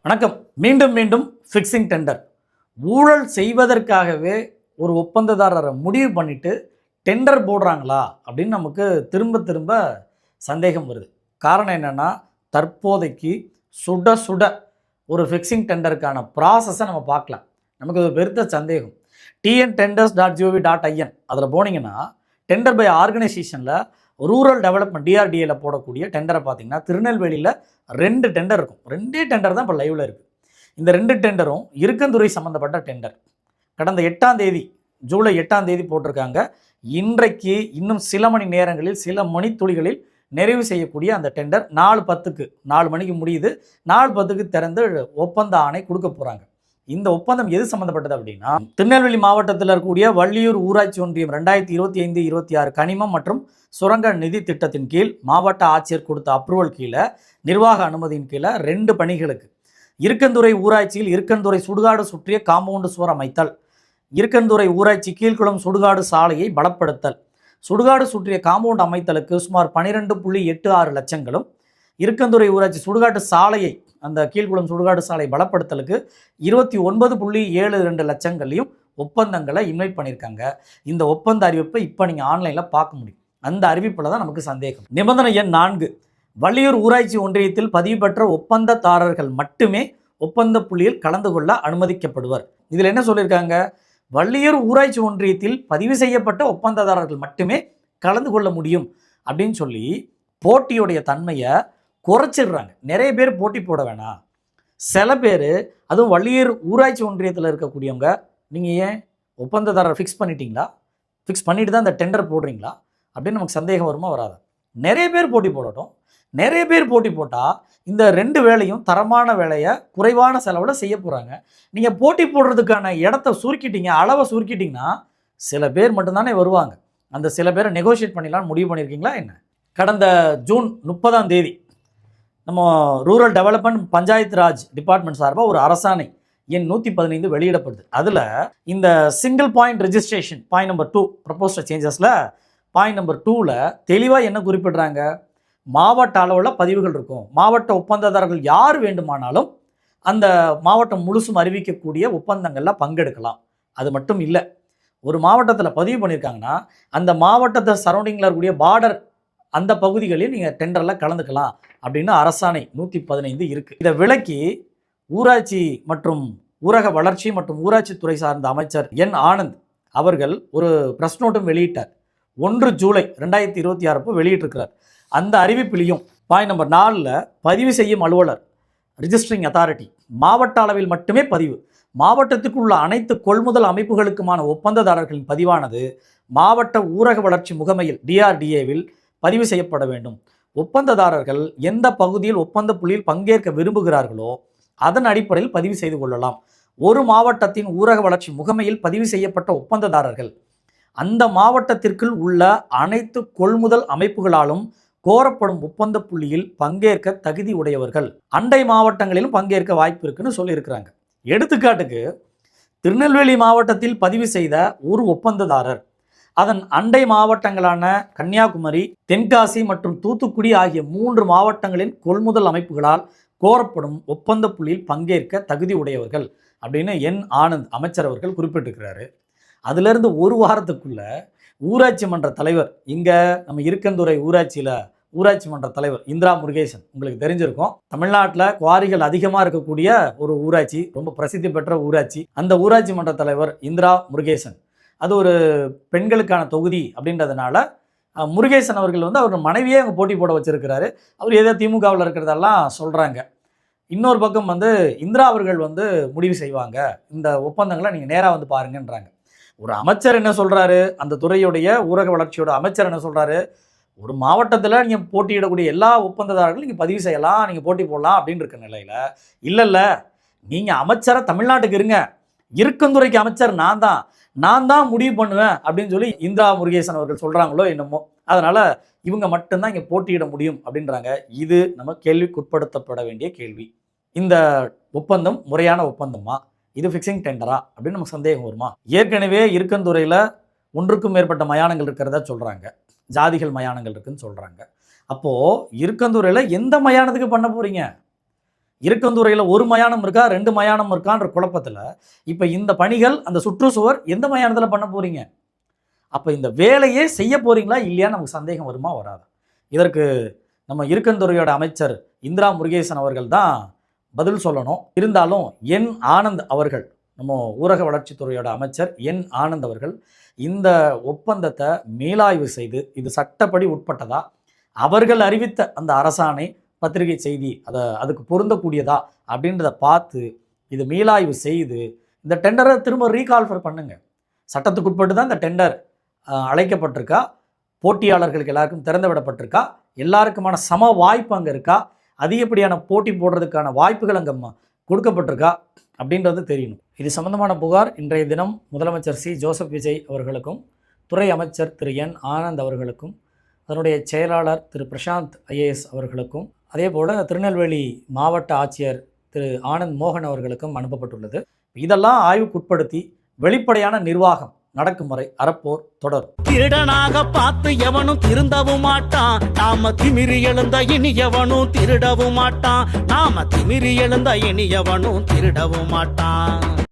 வணக்கம். மீண்டும் மீண்டும் ஃபிக்ஸிங் டெண்டர். ஊழல் செய்வதற்காகவே ஒரு ஒப்பந்ததாரரை முடிவு பண்ணிட்டு டெண்டர் போடுறாங்களா அப்படின்னு நமக்கு திரும்ப திரும்ப சந்தேகம் வருது. காரணம் என்னென்னா, தற்போதைக்கு சுட சுட ஒரு ஃபிக்ஸிங் டெண்டருக்கான ப்ராசஸை நம்ம பார்க்கலாம். நமக்கு ஒரு பெருத்த சந்தேகம். tntenders.gov.in அதில் போனீங்கன்னா, டெண்டர் பை ஆர்கனைசேஷனில் ரூரல் டெவலப்மெண்ட் டிஆர்டிஏல போடக்கூடிய டெண்டரை பார்த்தீங்கன்னா, திருநெல்வேலியில் 2 டெண்டர் இருக்கும். 2 டெண்டர் தான் இப்போ லைவில் இருக்குது. இந்த 2 டெண்டரும் இருக்கன்துறை சம்மந்தப்பட்ட டெண்டர். கடந்த 8ஆம் தேதி, ஜூலை 8ஆம் தேதி போட்டிருக்காங்க. இன்றைக்கு இன்னும் சில மணி நேரங்களில், சில மணித்துளிகளில் நிறைவு செய்யக்கூடிய அந்த டெண்டர் 4:10க்கு 4 மணிக்கு முடியுது. 4:10க்கு திறந்து ஒப்பந்த ஆணை கொடுக்க போகிறாங்க. இந்த ஒப்பந்தம் எது சம்மந்தப்பட்டது அப்படின்னா, திருநெல்வேலி மாவட்டத்தில் இருக்கக்கூடிய வள்ளியூர் ஊராட்சி ஒன்றியம் 2025-26 கனிமம் மற்றும் சுரங்க நிதி திட்டத்தின் கீழ் மாவட்ட ஆட்சியர் கொடுத்த அப்ரூவல் கீழே, நிர்வாக அனுமதியின் கீழே 2 பணிகளுக்கு இருக்கன்துறை ஊராட்சியில் இருக்கன்துறை சுடுகாடு சுற்றிய காம்பவுண்டு சுவர் அமைத்தல், இருக்கன்துறை ஊராட்சி கீழ்குளம் சுடுகாடு சாலையை பலப்படுத்தல், சுடுகாடு சுற்றிய காம்பவுண்டு அமைத்தலுக்கு சுமார் 12.86 லட்சங்களும், இருக்கன்துறை ஊராட்சி சுடுகாட்டு சாலையை, அந்த கீழ்குளம் சுடுகாடு சாலை பலப்படுத்தலுக்கு 29.72 லட்சங்களையும் ஒப்பந்தங்களை இன்வைட் பண்ணியிருக்காங்க. இந்த ஒப்பந்த அறிவிப்பை இப்போ நீங்கள் ஆன்லைனில் பார்க்க முடியும். அந்த அறிவிப்பில் தான் நமக்கு சந்தேகம். நிபந்தனை எண் 4, வள்ளியூர் ஊராட்சி ஒன்றியத்தில் பதிவு பெற்ற ஒப்பந்ததாரர்கள் மட்டுமே ஒப்பந்த புள்ளியில் கலந்து கொள்ள அனுமதிக்கப்படுவர். இதில் என்ன சொல்லியிருக்காங்க? வள்ளியூர் ஊராட்சி ஒன்றியத்தில் பதிவு செய்யப்பட்ட ஒப்பந்ததாரர்கள் மட்டுமே கலந்து கொள்ள முடியும் அப்படின்னு சொல்லி போட்டியுடைய தன்மையை குறைச்சிடுறாங்க. நிறைய பேர் போட்டி போட வேணாம். சில பேர், அதுவும் வள்ளியூர் ஊராட்சி ஒன்றியத்தில் இருக்கக்கூடியவங்க, நீங்கள் ஏன் ஒப்பந்ததாரர் ஃபிக்ஸ் பண்ணிட்டீங்களா? ஃபிக்ஸ் பண்ணிட்டு தான் இந்த டெண்டர் போடுறீங்களா அப்படின்னு நமக்கு சந்தேகம் வருமா வராது? நிறைய பேர் போட்டி போடட்டும். நிறைய பேர் போட்டி போட்டால் இந்த 2 வேலையும் தரமான வேலையை குறைவான செலவில் செய்ய போகிறாங்க. நீங்கள் போட்டி போடுறதுக்கான இடத்த சுருக்கிட்டீங்க, அளவை சுருக்கிட்டிங்கன்னா சில பேர் மட்டும்தானே வருவாங்க. அந்த சில பேரை நெகோஷியேட் பண்ணிடலான்னு முடிவு பண்ணியிருக்கீங்களா என்ன? கடந்த ஜூன் 30ஆம் தேதி நம்ம rural development panchayat Raj department சார்பாக ஒரு அரசாணை எண் 115 வெளியிடப்படுது. அதில் இந்த single point registration point number 2 proposed சேஞ்சஸில் பாயிண்ட் நம்பர் 2ல் தெளிவாக என்ன குறிப்பிடுறாங்க? மாவட்ட அளவில் பதிவுகள் இருக்கும். மாவட்ட ஒப்பந்ததாரர்கள் யார் வேண்டுமானாலும் அந்த மாவட்டம் முழுசும் அறிவிக்கக்கூடிய ஒப்பந்தங்களில் பங்கெடுக்கலாம். அது மட்டும் இல்லை, ஒரு மாவட்டத்தில் பதிவு பண்ணியிருக்காங்கன்னா அந்த மாவட்டத்தை சரௌண்டிங்கில் இருக்கக்கூடிய பார்டர் அந்த பகுதிகளில் நீங்கள் டெண்டரில் கலந்துக்கலாம் அப்படின்னு அரசாணை 115 இருக்குது. இதை விலக்கி ஊராட்சி மற்றும் ஊரக வளர்ச்சி மற்றும் ஊராட்சித்துறை சார்ந்த அமைச்சர் என் ஆனந்த் அவர்கள் ஒரு ப்ரெஸ் நோட்டும் வெளியிட்டார். 1 ஜூலை 2026 வெளியிட்டிருக்கிறார். அந்த அறிவிப்பிலையும் பாயிண்ட் நம்பர் 4ல் பதிவு செய்யும் அலுவலர், ரிஜிஸ்டரிங் அத்தாரிட்டி, மாவட்ட அளவில் மட்டுமே பதிவு. மாவட்டத்துக்கு உள்ள அனைத்து கொள்முதல் அமைப்புகளுக்குமான ஒப்பந்ததாரர்களின் பதிவானது மாவட்ட ஊரக வளர்ச்சி முகமையில் டிஆர்டிஏவில் பதிவு செய்யப்பட வேண்டும். ஒப்பந்ததாரர்கள் எந்த பகுதியில் ஒப்பந்த புள்ளியில் பங்கேற்க விரும்புகிறார்களோ அதன் அடிப்படையில் பதிவு செய்து கொள்ளலாம். ஒரு மாவட்டத்தின் ஊரக வளர்ச்சி முகமையில் பதிவு செய்யப்பட்ட ஒப்பந்ததாரர்கள் அந்த மாவட்டத்திற்குள் உள்ள அனைத்து கொள்முதல் அமைப்புகளாலும் கோரப்படும் ஒப்பந்த புள்ளியில் பங்கேற்க தகுதி உடையவர்கள். அண்டை மாவட்டங்களிலும் பங்கேற்க வாய்ப்பு இருக்குன்னு சொல்லியிருக்கிறாங்க. எடுத்துக்காட்டுக்கு, திருநெல்வேலி மாவட்டத்தில் பதிவு செய்த ஒரு ஒப்பந்ததாரர் அதன் அண்டை மாவட்டங்களான கன்னியாகுமரி, தென்காசி மற்றும் தூத்துக்குடி ஆகிய 3 மாவட்டங்களின் கொள்முதல் அமைப்புகளால் கோரப்படும் ஒப்பந்த புள்ளியில் பங்கேற்க தகுதி உடையவர்கள் அப்படின்னு என் ஆனந்த் அமைச்சர் அவர்கள் குறிப்பிட்டிருக்கிறாரு. அதிலிருந்து ஒரு வாரத்துக்குள்ள ஊராட்சி மன்ற தலைவர், இங்கே நம்ம இருக்கன்துறை ஊராட்சியில் ஊராட்சி மன்ற தலைவர் இந்திரா முருகேசன், உங்களுக்கு தெரிஞ்சிருக்கும், தமிழ்நாட்டில் குவாரிகள் அதிகமாக இருக்கக்கூடிய ஒரு ஊராட்சி, ரொம்ப பிரசித்தி பெற்ற ஊராட்சி. அந்த ஊராட்சி மன்ற தலைவர் இந்திரா முருகேசன், அது ஒரு பெண்களுக்கான தொகுதி அப்படின்றதுனால முருகேசன் அவர்கள் அவர் மனைவியே அங்கே போட்டி போட வச்சிருக்கிறாரு. அவர் ஏதோ திமுகவில் இருக்கிறதெல்லாம் சொல்கிறாங்க. இன்னொரு பக்கம் இந்திரா அவர்கள் முடிவு செய்வாங்க, இந்த ஒப்பந்தங்களை நீங்கள் நேராக பாருங்கன்றாங்க. ஒரு அமைச்சர் என்ன சொல்கிறாரு, அந்த துறையுடைய ஊரக வளர்ச்சியோட அமைச்சர் என்ன சொல்கிறாரு, ஒரு மாவட்டத்தில் நீங்கள் போட்டியிடக்கூடிய எல்லா ஒப்பந்ததாரர்களும் நீங்கள் பதிவு செய்யலாம், நீங்கள் போட்டி போடலாம் அப்படின்னு இருக்க நிலையில், இல்லை நீங்கள் அமைச்சரை தமிழ்நாட்டுக்கு இருங்க, இருக்கன்துறைக்கு அமைச்சர் நான் தான் முடிவு பண்ணுவேன் அப்படின்னு சொல்லி இந்திரா முருகேசன் அவர்கள் சொல்கிறாங்களோ என்னமோ, அதனால் இவங்க மட்டும்தான் இங்கே போட்டியிட முடியும் அப்படின்றாங்க. இது நம்ம கேள்விக்குட்படுத்தப்பட வேண்டிய கேள்வி. இந்த ஒப்பந்தம் முறையான ஒப்பந்தமா, இது ஃபிக்ஸிங் டெண்டரா அப்படின்னு நமக்கு சந்தேகம் வருமா? ஏற்கனவே இருக்கன்துறையில் 1க்கும் மேற்பட்ட மயானங்கள் இருக்கிறதா சொல்கிறாங்க, ஜாதிகள் மயானங்கள் இருக்குன்னு சொல்கிறாங்க. அப்போது இருக்கன்துறையில் எந்த மயானத்துக்கு பண்ண போகிறீங்க? இருக்கந்துறையில் ஒரு மயானம் இருக்கா 2 மயானம் இருக்கான்ற குழப்பத்தில் இப்போ இந்த பணிகள் அந்த சுற்றுச்சுவர் எந்த மயானத்தில் பண்ண போகிறீங்க? அப்போ இந்த வேலையே செய்ய போகிறீங்களா இல்லையா நமக்கு சந்தேகம் வருமா வராது? இதற்கு நம்ம இருக்கந்துறையோட அமைச்சர் இந்திரா முருகேசன் அவர்கள் தான் பதில் சொல்லணும். இருந்தாலும் என் ஆனந்த் அவர்கள், நம்ம ஊரக வளர்ச்சித்துறையோட அமைச்சர் என் ஆனந்த் அவர்கள் இந்த ஒப்பந்தத்தை மேலாய்வு செய்து இது சட்டப்படி உட்பட்டதா, அவர்கள் அறிவித்த அந்த அரசாணை பத்திரிகை செய்தி அதுக்கு பொருந்தக்கூடியதா அப்படின்றத பார்த்து இது மீளாய்வு செய்து இந்த டெண்டரை திரும்ப ரீகால்ஃபர் பண்ணுங்க. சட்டத்துக்குட்பட்டு தான் இந்த டெண்டர் அழைக்கப்பட்டிருக்கா, போட்டியாளர்களுக்கு எல்லாருக்கும் திறந்து விடப்பட்டிருக்கா, எல்லாருக்குமான சம வாய்ப்பு அங்கே இருக்கா, அதிகப்படியான போட்டி போடுறதுக்கான வாய்ப்புகள் அங்கே கொடுக்கப்பட்டிருக்கா அப்படின்றது தெரியணும். இது சம்பந்தமான புகார் இன்றைய தினம் முதலமைச்சர் சி ஜோசப் விஜய் அவர்களுக்கும், துறை அமைச்சர் திரு என் ஆனந்த் அவர்களுக்கும், அதனுடைய செயலாளர் திரு பிரசாந்த் ஐஏஎஸ் அவர்களுக்கும், அதே போல் திருநெல்வேலி மாவட்ட ஆட்சியர் திரு ஆனந்த் மோகன் அவர்களுக்கும் அனுப்பப்பட்டுள்ளது. இதெல்லாம் ஆய்வுக்குட்படுத்தி வெளிப்படையான நிர்வாகம் நடக்கும் வரை அறப்போர் தொடரும். திருடனாக பார்த்து எவனும் திருந்தவும் மாட்டான். நாம திமிரி எழுந்த இனி எவனும் திருடவும் மாட்டான். நாம திமிரி எழுந்த இனி எவனும் திருடவும் மாட்டான்.